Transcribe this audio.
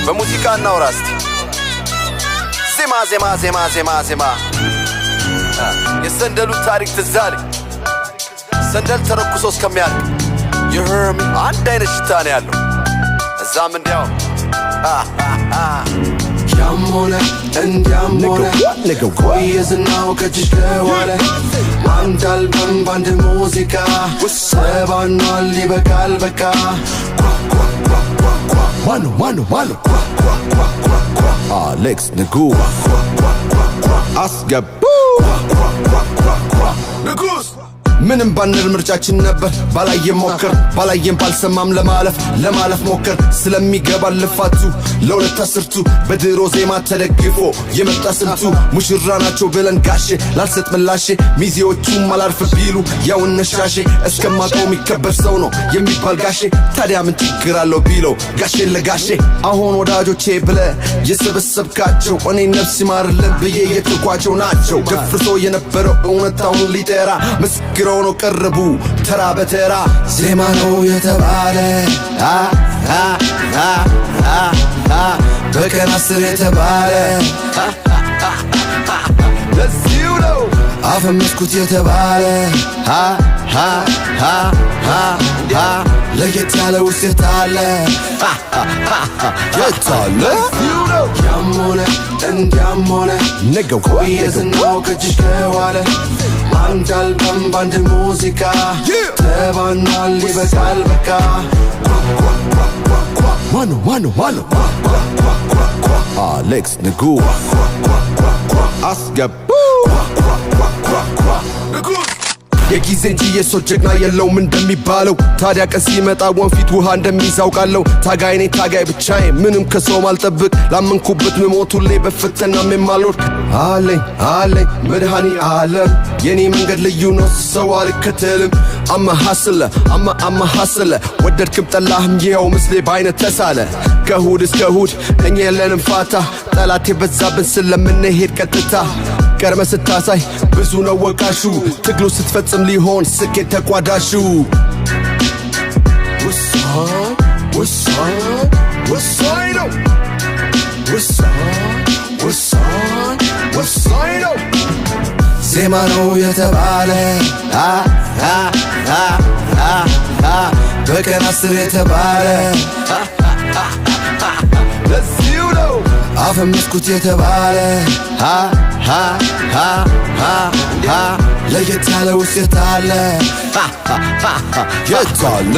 በሙዚቃ እናውራስቲ ዜማ የሰንደሉ ታሪክ ትዛል ሰንደል ተረኩሶ እስከሚያልቅ you heard me አንድ አይነት ሽታ ነው ያለው እዛም እንዲያው ያሞነ እንዲያሞነ ቆየዝናው ከጅሽ ከዋለ አንድ አልበም ባንድ ሙዚቃ ሰባኗል ይበቃል በቃ ማኑ Alex Negua አስገቡ ንጉስ ምንም ባንር ምርጫችን ነበር ባላየም ባልሰማም ለማለፍ ሞከር ስለሚገባ ልፋቱ ለሁለት አስርቱ በድሮ ዜማ ተደግፎ የመጣ ስንቱ ሙሽራ ናቸው ብለን ጋሼ ላልሰጥ ምላሼ ሚዜዎቹም አላርፍ ቢሉ ያው እነሻሼ እስከማቀው የሚከበር ሰው ነው የሚባል ጋሼ ታዲያ ምን ችግር አለው ቢለው ጋሼ ለጋሼ አሁን ወዳጆቼ ብለ የሰበሰብካቸው እኔ ነፍስ ይማርልን ብዬ የትኳቸው ናቸው ደፍርሶ የነበረው እውነታውን ሊጠራ መስክረው ነው ቀረቡ ተራ በተራ ዜማ ነው የተባለ በቀን 10 የተባለ ለዚሁ ነው አፈመስኩት የተባለ ለየት ያለ ውስጥ አለ የታለ ያሞነ እንዲያሞነ ነገው ቆየዝናው ከጅሽ ከዋለ አንድ አልበም ባንድ ሙዚቃ ተባኗል ይበቃል በቃ ማኑ Alex Negua አስገቡ የጊዜ እንጂ የሰው ጀግና የለውም እንደሚባለው ታዲያ ቀን ሲመጣ ወንፊት ውሃ እንደሚዛውቃለው ታጋይ ነኝ ታጋይ ብቻዬ ምንም ከሰው ማልጠብቅ ላመንኩበት መሞቱሌ በፈተናም የማልወድቅ አለኝ መድኃኒ ዓለም የኔ መንገድ ልዩ ነው ሰው አልከተልም አማ ሐስለ ወደድክም ጠላህም ይኸው ምስሌ በአይነት ተሳለ ከእሁድ እስከ እሁድ እኛ የለንም ፋታ ጠላት የበዛብን ስለምንሄድ ቀጥታ ቀርመ ስታሳይ ብዙ ነው ወቃሹ ትግሉ ስትፈጽም ሊሆን ስኬት ተቋዳሹ ወሳኝ ነው ዜማ ነው የተባለ በቀን 10 የተባለ ለዚሁ ነው አፈመስኩት የተባለ ለየት ያለ ውስጥ አለ የታለ